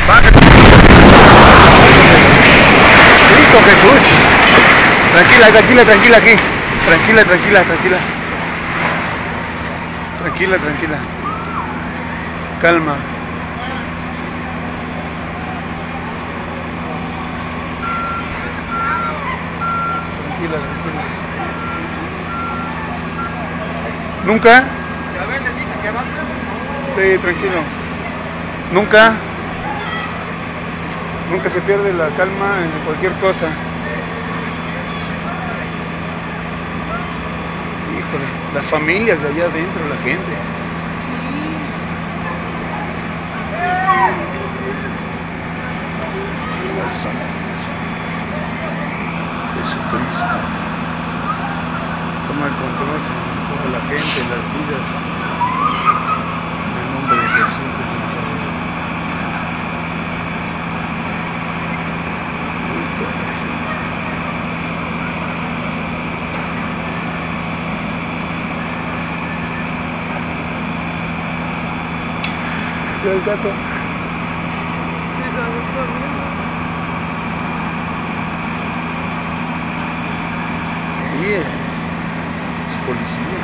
Bájate. Cristo Jesús. Tranquila, tranquila, tranquila aquí. Tranquila, tranquila, tranquila. Tranquila, tranquila. Calma. Tranquila, tranquila. ¿Nunca? ¿Ya ven? Les dije que bajen. Sí, tranquilo. ¿Nunca? Nunca se pierde la calma en cualquier cosa. Híjole, las familias de allá adentro, la gente. Jesucristo. Toma el control sobre toda la gente, las vidas. En el nombre de Jesús de Nazaret. ¿Y el gato? Bien, es policía.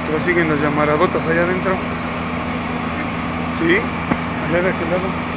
Pero siguen las llamaradotas allá adentro. ¿Sí? Allá de aquel lado.